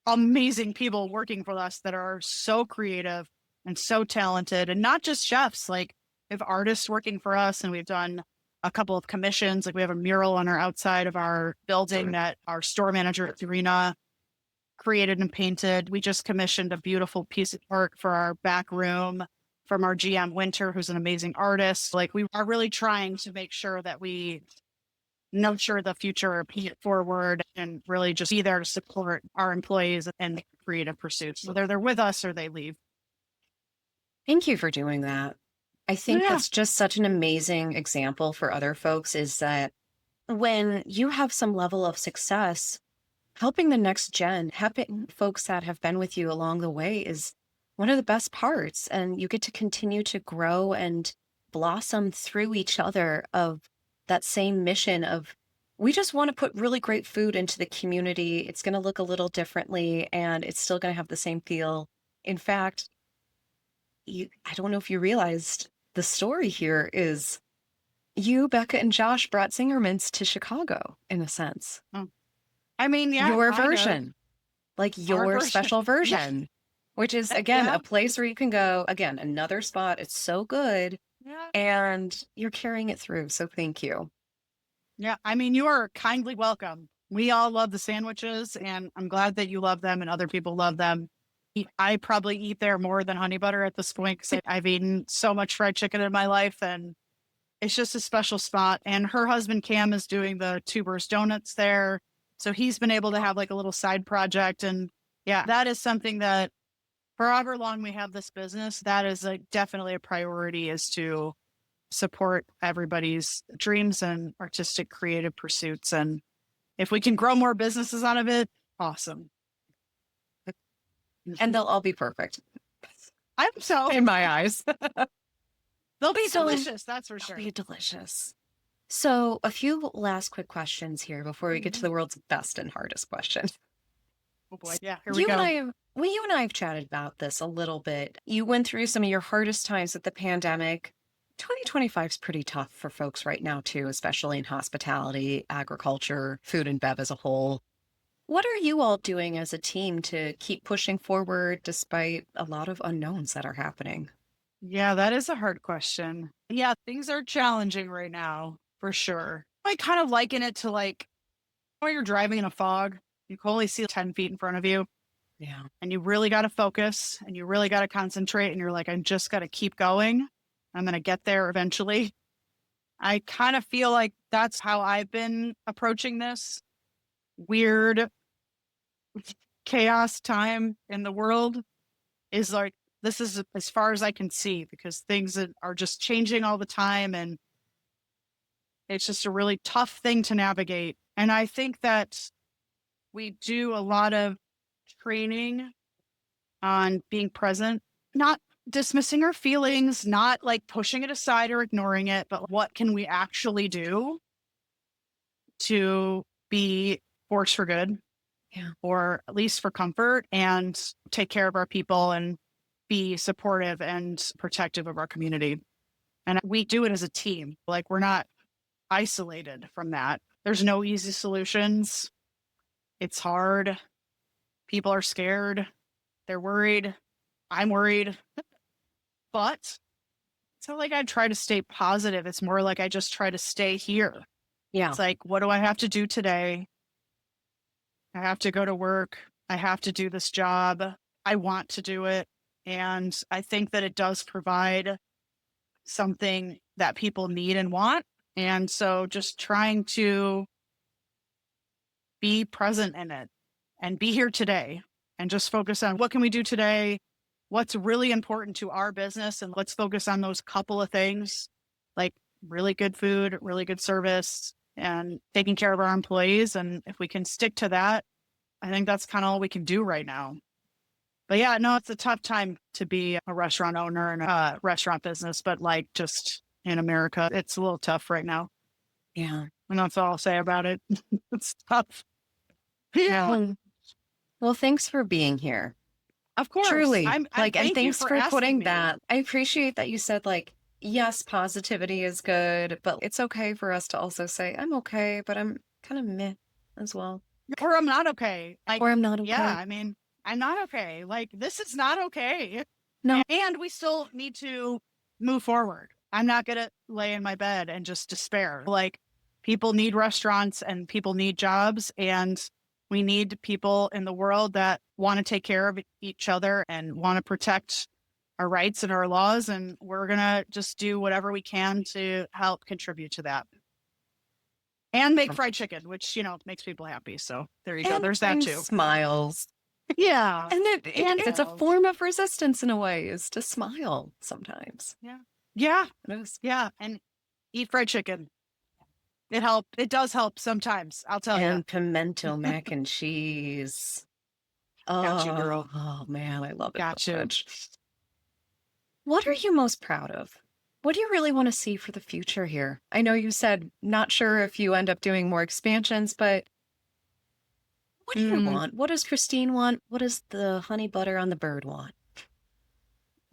[SPEAKER 2] amazing people working for us that are so creative and so talented, and not just chefs. Like we have artists working for us, and we've done a couple of commissions. Like we have a mural on our outside of our building that our store manager, Serena, created and painted. We just commissioned a beautiful piece of art for our back room from our GM Winter, who's an amazing artist. Like we are really trying to make sure that we nurture the future, pay it forward, and really just be there to support our employees and creative pursuits. Whether they're with us or they leave.
[SPEAKER 1] Thank you for doing that. I think
[SPEAKER 2] Yeah.
[SPEAKER 1] that's just such an amazing example for other folks is that when you have some level of success, helping the next gen, helping folks that have been with you along the way is one of the best parts. And you get to continue to grow and blossom through each other of that same mission of we just want to put really great food into the community. It's going to look a little differently and it's still going to have the same feel. In fact, I don't know if you realized the story here is you, Becca, and Josh brought Zingerman's to Chicago in a sense.
[SPEAKER 2] Oh. I mean, yeah,
[SPEAKER 1] Your
[SPEAKER 2] kind of.
[SPEAKER 1] version, like
[SPEAKER 2] Our
[SPEAKER 1] your
[SPEAKER 2] version.
[SPEAKER 1] special
[SPEAKER 2] Yeah.
[SPEAKER 1] version, which is, again,
[SPEAKER 2] Yeah.
[SPEAKER 1] a place where you can go, again, another spot. It's so good.
[SPEAKER 2] Yeah.
[SPEAKER 1] And you're carrying it through. So thank you.
[SPEAKER 2] Yeah. I mean, you are kindly welcome. We all love the sandwiches, and I'm glad that you love them and other people love them. I probably eat there more than honey butter at this point because I've eaten so much fried chicken in my life, and it's just a special spot. And her husband, Cam, is doing the Tubers Donuts there. So he's been able to have like a little side project. And yeah, that is something that for however long we have this business, that is like definitely a priority, is to support everybody's dreams and artistic creative pursuits. And if we can grow more businesses out of it, awesome.
[SPEAKER 1] And they'll all be perfect
[SPEAKER 2] I hope so.
[SPEAKER 1] in my eyes.
[SPEAKER 2] They'll be
[SPEAKER 1] So-
[SPEAKER 2] delicious, that's for sure.
[SPEAKER 1] They'll be delicious. So a few last quick questions here before we get to the world's best and hardest question.
[SPEAKER 2] Oh boy. Yeah, here we go.
[SPEAKER 1] You and I have chatted about this a little bit. You went through some of your hardest times with the pandemic. 2025 is pretty tough for folks right now too, especially in hospitality, agriculture, food and bev as a whole. What are you all doing as a team to keep pushing forward despite a lot of unknowns that are happening?
[SPEAKER 2] Yeah, that is a hard question. Yeah, things are challenging right now, for sure. I kind of liken it to like when you're driving in a fog, you can only see 10 feet in front of you,
[SPEAKER 1] Yeah.
[SPEAKER 2] and you really got to focus and you really got to concentrate. And you're like, I just got to keep going. I'm going to get there eventually. I kind of feel like that's how I've been approaching this weird chaos time in the world. Is like, this is as far as I can see, because things are just changing all the time. And it's just a really tough thing to navigate. And I think that we do a lot of training on being present, not dismissing our feelings, not like pushing it aside or ignoring it, but what can we actually do to be force for good?
[SPEAKER 1] Yeah.
[SPEAKER 2] Or at least for comfort, and take care of our people and be supportive and protective of our community. And we do it as a team. Like, we're not isolated from that. There's no easy solutions. It's hard. People are scared. They're worried. I'm worried. But it's not like I try to stay positive. It's more like I just try to stay here.
[SPEAKER 1] Yeah.
[SPEAKER 2] It's like, what do I have to do today? I have to go to work. I have to do this job. I want to do it. And I think that it does provide something that people need and want. And so just trying to be present in it and be here today and just focus on what can we do today? What's really important to our business? And let's focus on those couple of things, like really good food, really good service, and taking care of our employees. And if we can stick to that, I think that's kind of all we can do right now. But yeah, no, it's a tough time to be a restaurant owner and a restaurant business, but like just in America, it's a little tough right now.
[SPEAKER 1] Yeah.
[SPEAKER 2] And that's all I'll say about it. It's tough. Yeah.
[SPEAKER 1] Well, thanks for being here.
[SPEAKER 2] Of course.
[SPEAKER 1] Truly.
[SPEAKER 2] I'm
[SPEAKER 1] and
[SPEAKER 2] thank you
[SPEAKER 1] thanks for
[SPEAKER 2] asking
[SPEAKER 1] putting
[SPEAKER 2] me.
[SPEAKER 1] that. I appreciate that you said, like, yes, positivity is good, but it's okay for us to also say, I'm okay, but I'm kind of meh as well.
[SPEAKER 2] Or I'm not okay. Like,
[SPEAKER 1] Or I'm not okay.
[SPEAKER 2] yeah, I mean, I'm not okay. Like, this is not okay.
[SPEAKER 1] No.
[SPEAKER 2] And we still need to move forward. I'm not going to lay in my bed and just despair. Like, people need restaurants and people need jobs, and we need people in the world that want to take care of each other and want to protect our rights and our laws. And we're going to just do whatever we can to help contribute to that. And make fried chicken, which, you know, makes people happy. So there you go.
[SPEAKER 1] And
[SPEAKER 2] There's that
[SPEAKER 1] brings
[SPEAKER 2] too.
[SPEAKER 1] Smiles.
[SPEAKER 2] Yeah.
[SPEAKER 1] And it's a
[SPEAKER 2] love.
[SPEAKER 1] form of resistance in a way, is to smile sometimes.
[SPEAKER 2] Yeah.
[SPEAKER 1] It is.
[SPEAKER 2] Yeah. And eat fried chicken. It does help sometimes. I'll tell you.
[SPEAKER 1] And pimento mac and cheese.
[SPEAKER 2] Got you, girl.
[SPEAKER 1] Oh man, I love it so
[SPEAKER 2] Got you.
[SPEAKER 1] much. What are you most proud of? What do you really want to see for the future here? I know you said not sure if you end up doing more expansions, but what do you
[SPEAKER 2] Mm,
[SPEAKER 1] want? What does Christine want? What does the honey butter on the bird want?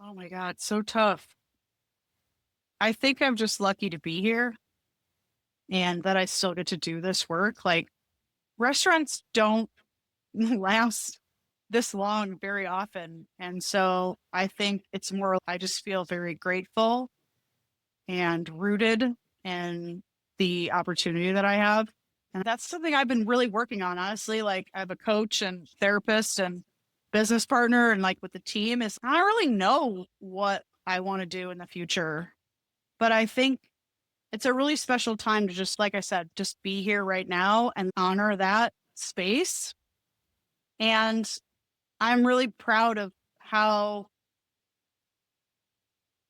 [SPEAKER 2] oh my God, so tough. I think I'm just lucky to be here and that I still get to do this work. Like restaurants don't last this long very often. And so I think it's more, I just feel very grateful and rooted in the opportunity that I have. And that's something I've been really working on, honestly. Like I have a coach and therapist and business partner, and like with the team is I don't really know what I want to do in the future. But I think it's a really special time to just, like I said, just be here right now and honor that space. And I'm really proud of how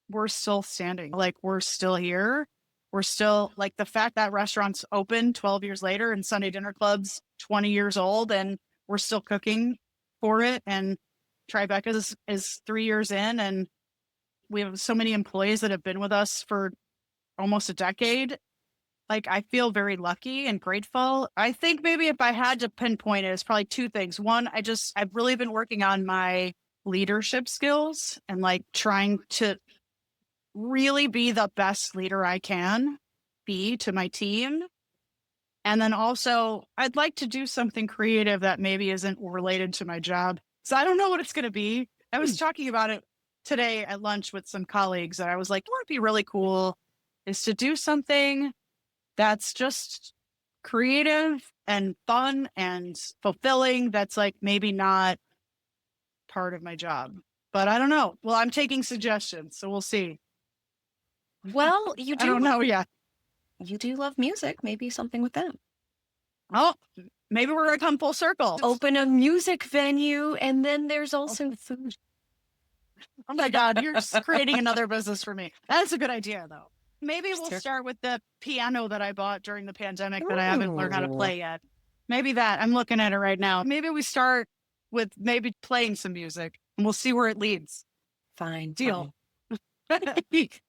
[SPEAKER 2] we're still standing. Like we're still here. We're still like the fact that restaurants open 12 years later and Sunday dinner clubs 20 years old and we're still cooking for it. And Tribeca is 3 years in and we have so many employees that have been with us for almost a decade. Like I feel very lucky and grateful. I think maybe if I had to pinpoint it, it's probably two things. One, I've really been working on my leadership skills and like trying to really be the best leader I can be to my team. And then also, I'd like to do something creative that maybe isn't related to my job. So I don't know what it's going to be. I was talking about it today at lunch with some colleagues, and I was like, what would be really cool is to do something that's just creative and fun and fulfilling. That's like maybe not part of my job, but I don't know. Well, I'm taking suggestions, so we'll see.
[SPEAKER 1] Well,
[SPEAKER 2] I don't know yet.
[SPEAKER 1] you do love music. Maybe something with them.
[SPEAKER 2] Oh, maybe we're going to come full circle.
[SPEAKER 1] Open a music venue, and then there's also food.
[SPEAKER 2] Oh my God, you're creating another business for me. That's a good idea, though. Maybe we'll start with the piano that I bought during the pandemic that I haven't learned how to play yet. Maybe that. I'm looking at it right now. Maybe we start with maybe playing some music and we'll see where it leads.
[SPEAKER 1] Fine.
[SPEAKER 2] Deal.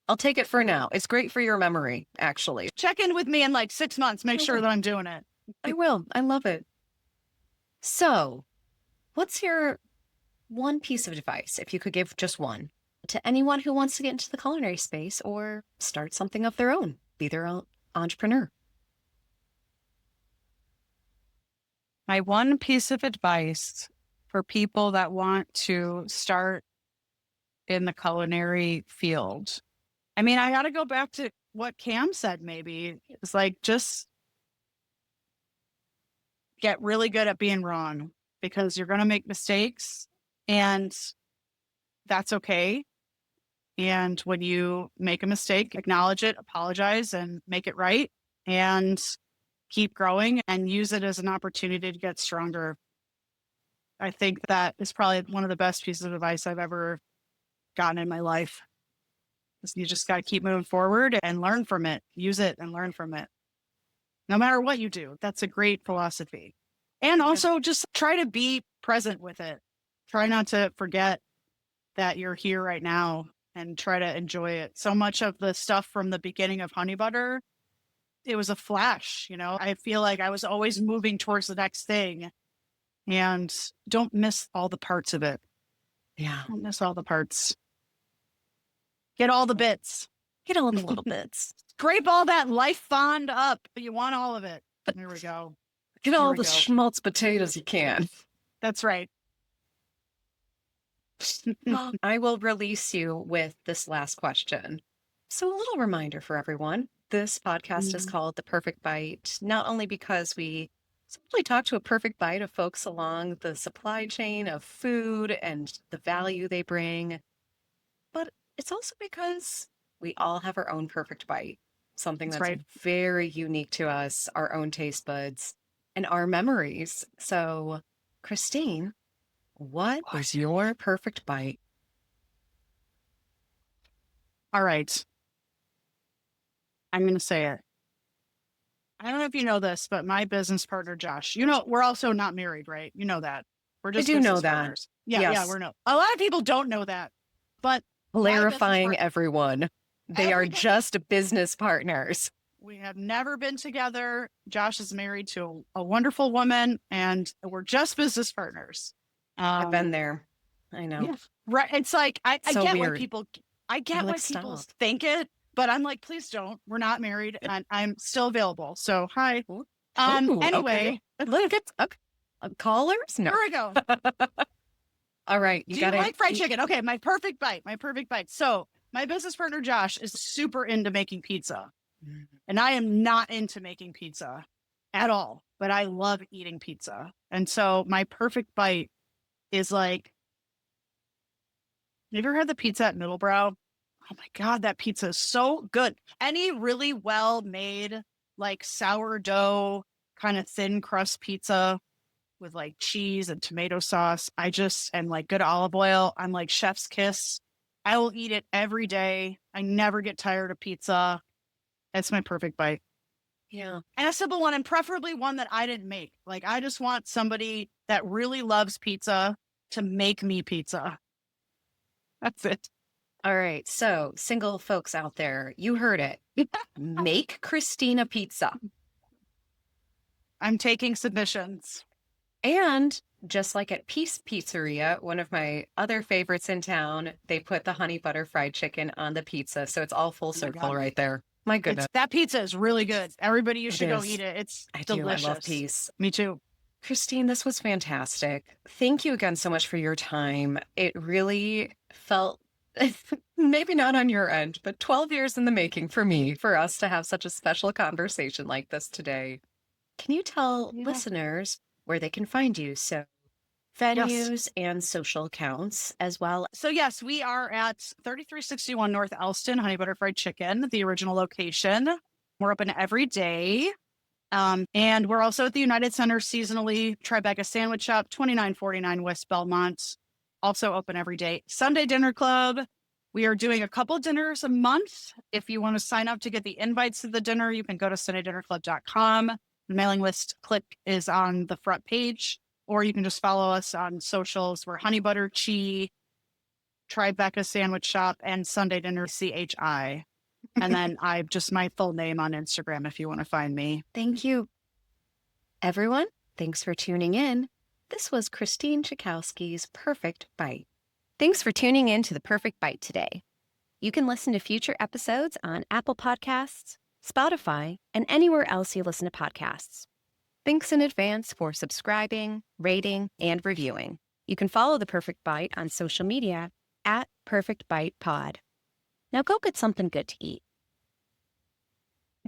[SPEAKER 1] I'll take it for now. It's great for your memory, actually.
[SPEAKER 2] Check in with me in like 6 months. Make sure that I'm doing it.
[SPEAKER 1] I will. I love it. So, what's your one piece of advice, if you could give just one, to anyone who wants to get into the culinary space or start something of their own, be their own entrepreneur?
[SPEAKER 2] My one piece of advice for people that want to start in the culinary field. I mean, I got to go back to what Cam said, maybe. It's like just get really good at being wrong because you're going to make mistakes and that's okay. And when you make a mistake, acknowledge it, apologize, and make it right and keep growing and use it as an opportunity to get stronger. I think that is probably one of the best pieces of advice I've ever gotten in my life. You just got to keep moving forward and learn from it, use it and learn from it. No matter what you do, that's a great philosophy. And also just try to be present with it. Try not to forget that you're here right now and try to enjoy it. So much of the stuff from the beginning of Honey Butter, it was a flash, you know. I feel like I was always moving towards the next thing and don't miss all the parts of it.
[SPEAKER 1] Yeah.
[SPEAKER 2] Don't miss all the parts. Get all the bits.
[SPEAKER 1] Get all the little bits.
[SPEAKER 2] Scrape all that life bond up. You want all of it. There we go.
[SPEAKER 1] Get all the schmaltz potatoes you can.
[SPEAKER 2] That's right.
[SPEAKER 1] I will release you with this last question. So, a little reminder for everyone. This podcast is called The Perfect Bite, not only because we simply talk to a perfect bite of folks along the supply chain of food and the value they bring, but it's also because we all have our own perfect bite, something that's very unique to us, our own taste buds, and our memories. So, Christine, what was your perfect bite?
[SPEAKER 2] All right. I'm going to say it. I don't know if you know this, but my business partner, Josh, you know, we're also not married, right? You know that. We're
[SPEAKER 1] I
[SPEAKER 2] just
[SPEAKER 1] do know
[SPEAKER 2] business
[SPEAKER 1] that.
[SPEAKER 2] partners. Yeah,
[SPEAKER 1] Yes.
[SPEAKER 2] we're no. A lot of people don't know that, but
[SPEAKER 1] Clarifying everyone. They are just business partners.
[SPEAKER 2] We have never been together. Josh is married to a wonderful woman, and we're just business partners.
[SPEAKER 1] I've been there. I know.
[SPEAKER 2] Yeah. Right. It's like, I
[SPEAKER 1] So
[SPEAKER 2] get
[SPEAKER 1] weird.
[SPEAKER 2] why people, I get
[SPEAKER 1] Like,
[SPEAKER 2] why people
[SPEAKER 1] stop.
[SPEAKER 2] think it, but I'm like, please don't. We're not married, and I'm still available. So, hi.
[SPEAKER 1] Ooh,
[SPEAKER 2] Anyway,
[SPEAKER 1] okay. Look, it's callers. No.
[SPEAKER 2] here we go.
[SPEAKER 1] All right.
[SPEAKER 2] Do you like fried chicken? Okay, my perfect bite. My perfect bite. So, my business partner Josh is super into making pizza, and I am not into making pizza at all. But I love eating pizza, and so my perfect bite is like, have you ever had the pizza at Middlebrow? Oh my God, that pizza is so good. Any really well made, like sourdough, kind of thin crust pizza with like cheese and tomato sauce. And like good olive oil. I'm like chef's kiss. I will eat it every day. I never get tired of pizza. That's my perfect bite.
[SPEAKER 1] Yeah.
[SPEAKER 2] And a simple one, and preferably one that I didn't make. Like, I just want somebody that really loves pizza to make me pizza. That's it.
[SPEAKER 1] All right. So, single folks out there, you heard it. Make Christina pizza.
[SPEAKER 2] I'm taking submissions.
[SPEAKER 1] And just like at Peace Pizzeria, one of my other favorites in town, they put the honey butter fried chicken on the pizza. So it's all full circle right there. My goodness.
[SPEAKER 2] That pizza is really good. Everybody, you should go eat it. It's delicious.
[SPEAKER 1] I love Peace.
[SPEAKER 2] Me too.
[SPEAKER 1] Christine, this was fantastic. Thank you again so much for your time. It really felt, maybe not on your end, but 12 years in the making for me, for us to have such a special conversation like this today. Can you tell listeners where they can find you? So venues and social accounts as well.
[SPEAKER 2] So yes, we are at 3361 North Elston, Honey Butter Fried Chicken, the original location. We're open every day. And we're also at the United Center seasonally. Tribeca Sandwich Shop, 2949 West Belmont, also open every day. Sunday Dinner Club. We are doing a couple dinners a month. If you want to sign up to get the invites to the dinner, you can go to sundaydinnerclub.com. The mailing list click is on the front page, or you can just follow us on socials. We're Honey Butter Chi, Tribeca Sandwich Shop, and Sunday Dinner CHI. And then I just my full name on Instagram if you want to find me.
[SPEAKER 1] Thank you. Everyone, thanks for tuning in. This was Christine Cikowski's Perfect Bite. Thanks for tuning in to The Perfect Bite today. You can listen to future episodes on Apple Podcasts, Spotify, and anywhere else you listen to podcasts. Thanks in advance for subscribing, rating, and reviewing. You can follow The Perfect Bite on social media at Perfect Bite Pod. Now go get something good to eat.